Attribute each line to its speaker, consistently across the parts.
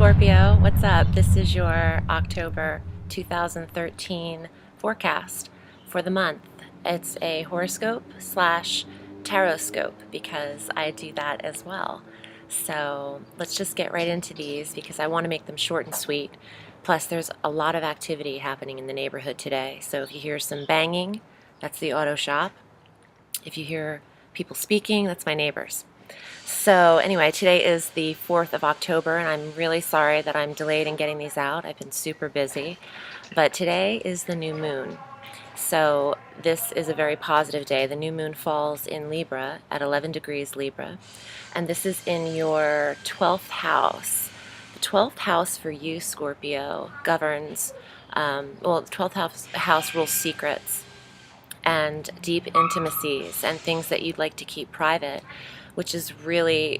Speaker 1: Scorpio, what's up? This is your October 2013 forecast for the month. It's a horoscope slash taroscope because I do that as well. So let's just get right into these because I want to make them short and sweet. Plus there's a lot of activity happening in the neighborhood today. So if you hear some banging, that's the auto shop. If you hear people speaking, that's my neighbors. So anyway, today is the 4th of October, and I'm really sorry that I'm delayed in getting these out. I've been super busy. But today is the new moon. So this is a very positive day. The new moon falls in Libra at 11 degrees Libra. And this is in your 12th house. The 12th house for you, Scorpio, governs, the 12th house rules secrets and deep intimacies and things that you'd like to keep private, which is really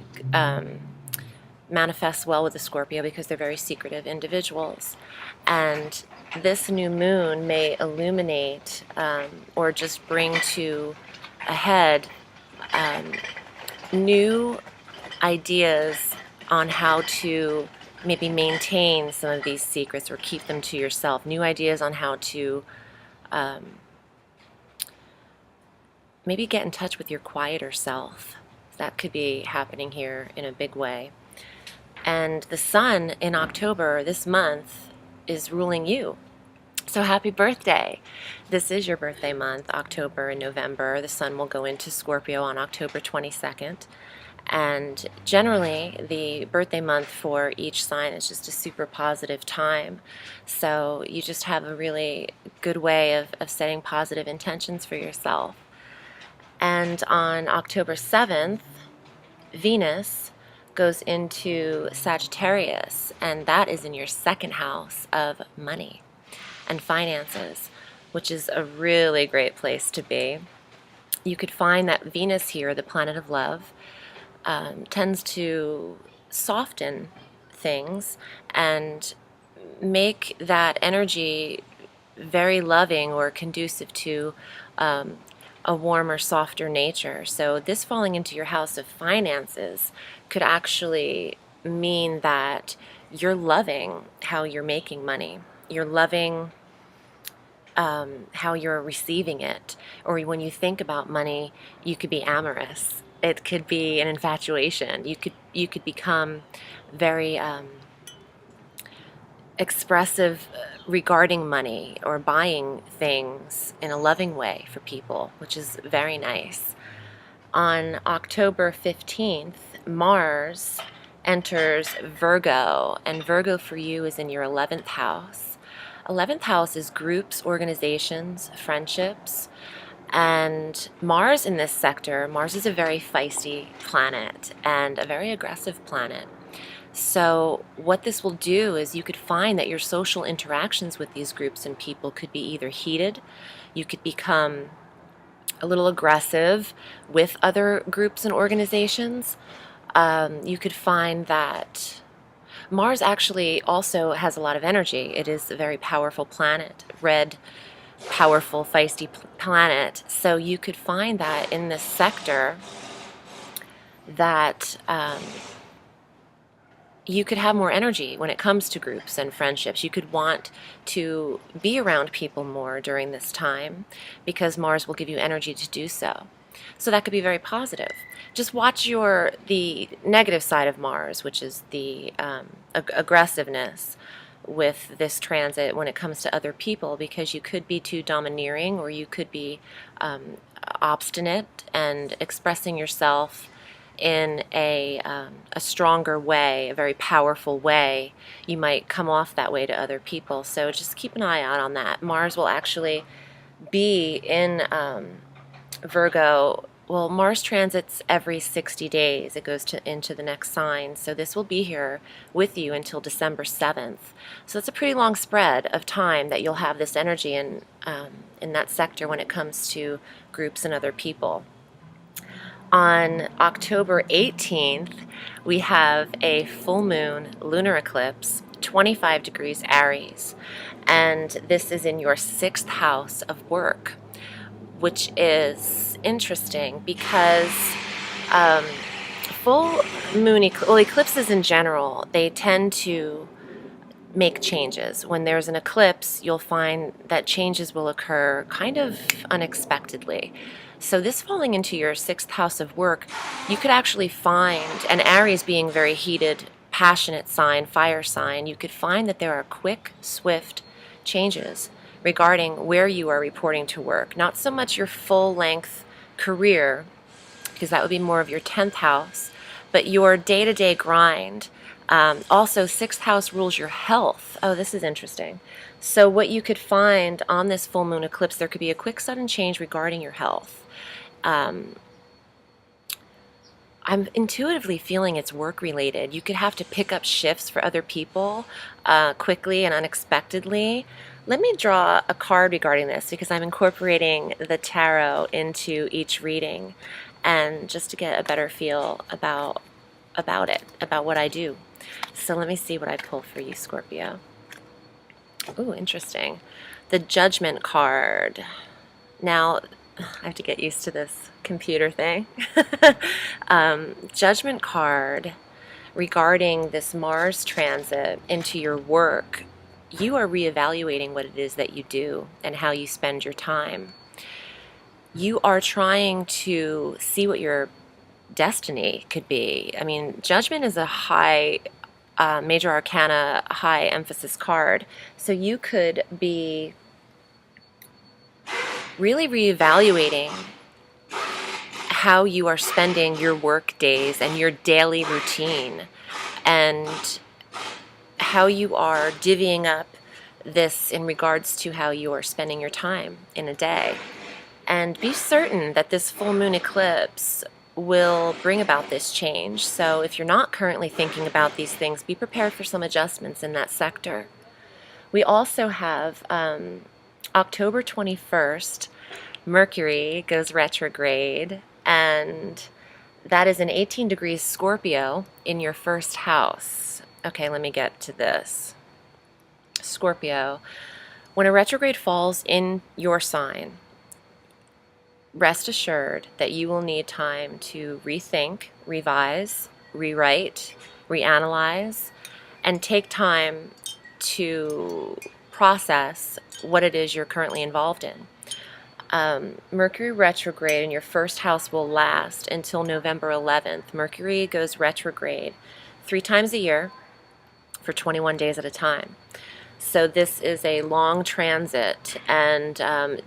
Speaker 1: manifests well with the Scorpio because they're very secretive individuals. And this new moon may illuminate or just bring to a head new ideas on how to maybe maintain some of these secrets or keep them to yourself. New ideas on how to maybe get in touch with your quieter self. That could be happening here in a big way. And the sun in October this month is ruling you. So happy birthday. This is your birthday month, October and November. The sun will go into Scorpio on October 22nd. And generally, the birthday month for each sign is just a super positive time. So you just have a really good way of setting positive intentions for yourself. And on October 7th, Venus goes into Sagittarius, and that is in your second house of money and finances, which is a really great place to be. You could find that Venus here, the planet of love, tends to soften things and make that energy very loving or conducive to a warmer, softer nature. So this falling into your house of finances could actually mean that you're loving how you're making money. You're loving how you're receiving it. Or when you think about money, you could be amorous. It could be an infatuation. You could become very expressive regarding money or buying things in a loving way for people, which is very nice. On October 15th, Mars enters Virgo, and Virgo for you is in your 11th house. 11th house is groups, organizations, friendships, and Mars in this sector, Mars is a very feisty planet and a very aggressive planet. So what this will do is you could find that your social interactions with these groups and people could be either heated, you could become a little aggressive with other groups and organizations. You could find that Mars actually also has a lot of energy. It is a very powerful planet, red, powerful, feisty planet. So you could find that in this sector that you could have more energy when it comes to groups and friendships. You could want to be around people more during this time because Mars will give you energy to do so. So that could be very positive. Just watch the negative side of Mars, which is the aggressiveness with this transit when it comes to other people, because you could be too domineering or you could be obstinate and expressing yourself in a stronger way, a very powerful way. You might come off that way to other people. So just keep an eye out on that. Mars will actually be in Virgo. Well, Mars transits every 60 days. It goes into the next sign. So this will be here with you until December 7th. So it's a pretty long spread of time that you'll have this energy in that sector when it comes to groups and other people. On October 18th, we have a full moon lunar eclipse, 25 degrees Aries, and this is in your 6th house of work, which is interesting because full moon, well, eclipses in general, they tend to make changes. When there's an eclipse, you'll find that changes will occur kind of unexpectedly. So this falling into your 6th house of work, you could actually find, and Aries being very heated, passionate sign, fire sign, you could find that there are quick, swift changes regarding where you are reporting to work. Not so much your full-length career, because that would be more of your 10th house, but your day-to-day grind. Also, 6th house rules your health. Oh, this is interesting. So what you could find on this full moon eclipse, there could be a quick sudden change regarding your health. I'm intuitively feeling it's work related. You could have to pick up shifts for other people quickly and unexpectedly. Let me draw a card regarding this because I'm incorporating the tarot into each reading, and just to get a better feel about what I do. So let me see what I pull for you, Scorpio. Ooh, interesting. The Judgment card. Now, I have to get used to this computer thing. Judgment card regarding this Mars transit into your work. You are reevaluating what it is that you do and how you spend your time. You are trying to see what your destiny could be. I mean, Judgment is a high major arcana, high emphasis card. So you could be really reevaluating how you are spending your work days and your daily routine, and how you are divvying up this in regards to how you are spending your time in a day. And be certain that this full moon eclipse will bring about this change. So if you're not currently thinking about these things, be prepared for some adjustments in that sector. We also have October 21st, Mercury goes retrograde, and that is in 18 degrees Scorpio in your 1st house. Okay, let me get to this. Scorpio, when a retrograde falls in your sign, rest assured that you will need time to rethink, revise, rewrite, reanalyze, and take time to process what it is you're currently involved in. Mercury retrograde in your 1st house will last until November 11th. Mercury goes retrograde 3 times a year for 21 days at a time. So this is a long transit, and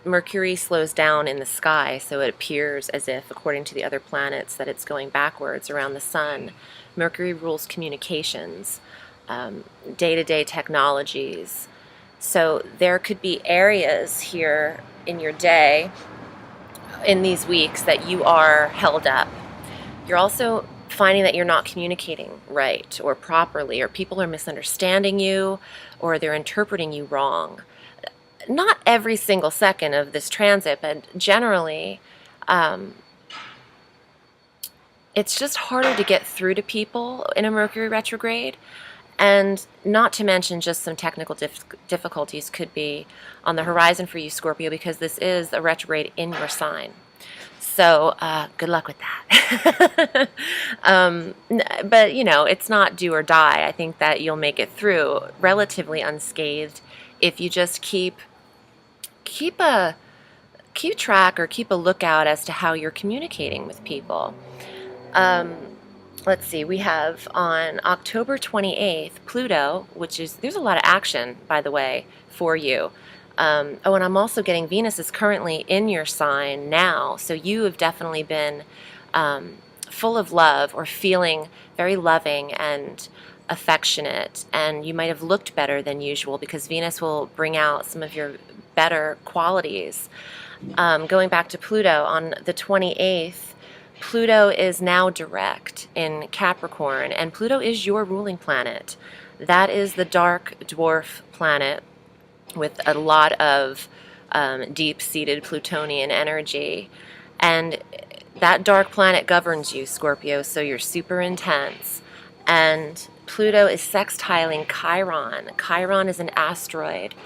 Speaker 1: Mercury slows down in the sky, so it appears as if, according to the other planets, that it's going backwards around the sun. Mercury rules communications, day-to-day technologies. So there could be areas here in your day, in these weeks, that you are held up. You're also finding that you're not communicating right or properly, or people are misunderstanding you, or they're interpreting you wrong. Not every single second of this transit, but generally, it's just harder to get through to people in a Mercury retrograde. And not to mention, just some technical difficulties could be on the horizon for you, Scorpio, because this is a retrograde in your sign. So good luck with that. But, you know, it's not do or die. I think that you'll make it through relatively unscathed if you just keep track or keep a lookout as to how you're communicating with people. Let's see, we have on October 28th, Pluto, there's a lot of action, by the way, for you. And I'm also getting Venus is currently in your sign now, so you have definitely been full of love, or feeling very loving and affectionate, and you might have looked better than usual because Venus will bring out some of your better qualities. Going back to Pluto, on the 28th, Pluto is now direct in Capricorn, and Pluto is your ruling planet. That is the dark dwarf planet with a lot of deep-seated Plutonian energy. And that dark planet governs you, Scorpio, so you're super intense. And Pluto is sextiling Chiron. Chiron is an asteroid,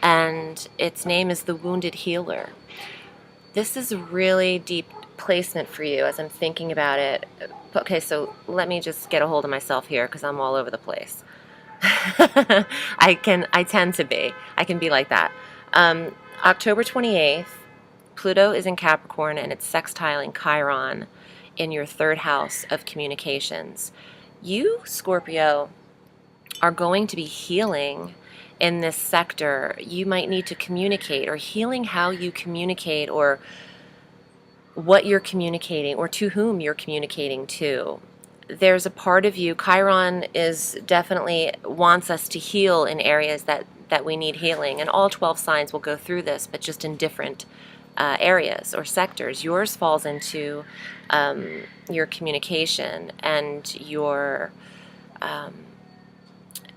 Speaker 1: and its name is the Wounded Healer. This is really deep placement for you as I'm thinking about it. Okay, so let me just get a hold of myself here because I'm all over the place. I tend to be. I can be like that. October 28th, Pluto is in Capricorn and it's sextiling Chiron in your third house of communications. You, Scorpio, are going to be healing in this sector. You might need to communicate, or healing how you communicate, or what you're communicating, or to whom you're communicating to. There's a part of you, Chiron is definitely wants us to heal in areas that we need healing, and all 12 signs will go through this, but just in different areas or sectors. Yours falls into your communication and your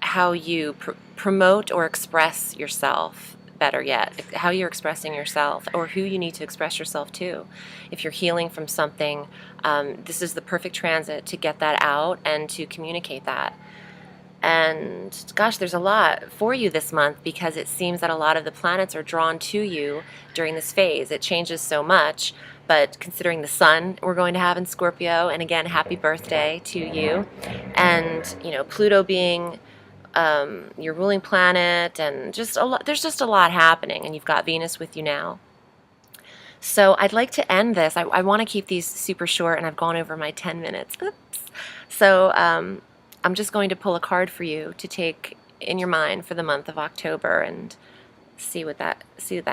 Speaker 1: how you promote or express yourself. Better yet, how you're expressing yourself, or who you need to express yourself to. If you're healing from something, this is the perfect transit to get that out and to communicate that. And gosh, there's a lot for you this month, because it seems that a lot of the planets are drawn to you during this phase. It changes so much, but considering the sun we're going to have in Scorpio, and again, happy birthday to you, and you know, Pluto being your ruling planet, and just a lot. There's just a lot happening, and you've got Venus with you now. So I'd like to end this. I want to keep these super short, and I've gone over my 10 minutes. Oops. So I'm just going to pull a card for you to take in your mind for the month of October, and see what that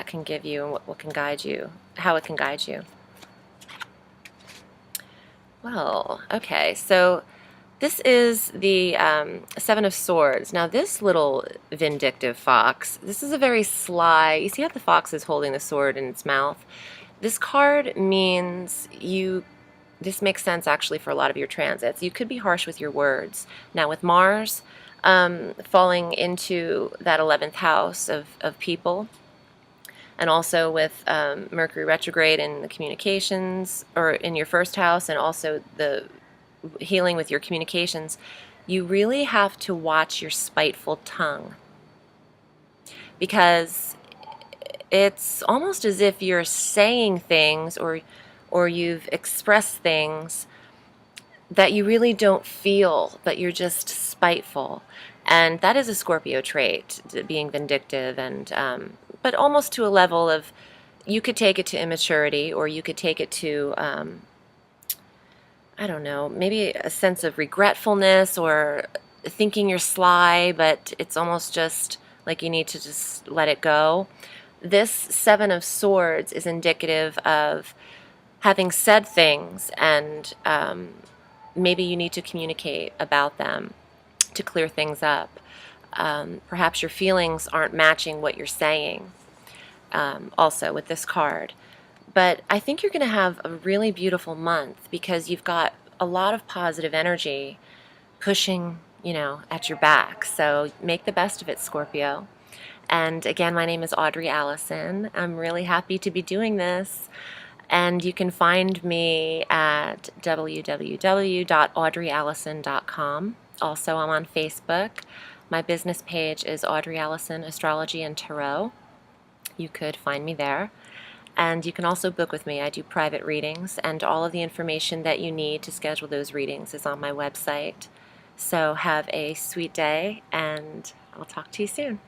Speaker 1: can give you, and what can guide you, how it can guide you. Well, okay, so this is the Seven of Swords. Now this little vindictive fox, this is a very sly, you see how the fox is holding the sword in its mouth? This card means this makes sense actually for a lot of your transits. You could be harsh with your words. Now with Mars falling into that 11th house of people, and also with Mercury retrograde in the communications, or in your first house, and also the healing with your communications, you really have to watch your spiteful tongue, because it's almost as if you're saying things, or you've expressed things that you really don't feel, but you're just spiteful. And that is a Scorpio trait, being vindictive, and but almost to a level of, you could take it to immaturity, or you could take it to I don't know, maybe a sense of regretfulness, or thinking you're sly, but it's almost just like you need to just let it go. This Seven of Swords is indicative of having said things, and maybe you need to communicate about them to clear things up. Perhaps your feelings aren't matching what you're saying, also with this card. But I think you're going to have a really beautiful month, because you've got a lot of positive energy pushing, you know, at your back. So make the best of it, Scorpio. And again, my name is Audrey Alison. I'm really happy to be doing this. And you can find me at www.audreyallison.com. Also, I'm on Facebook. My business page is Audrey Alison Astrology and Tarot. You could find me there. And you can also book with me. I do private readings, and all of the information that you need to schedule those readings is on my website. So have a sweet day, and I'll talk to you soon.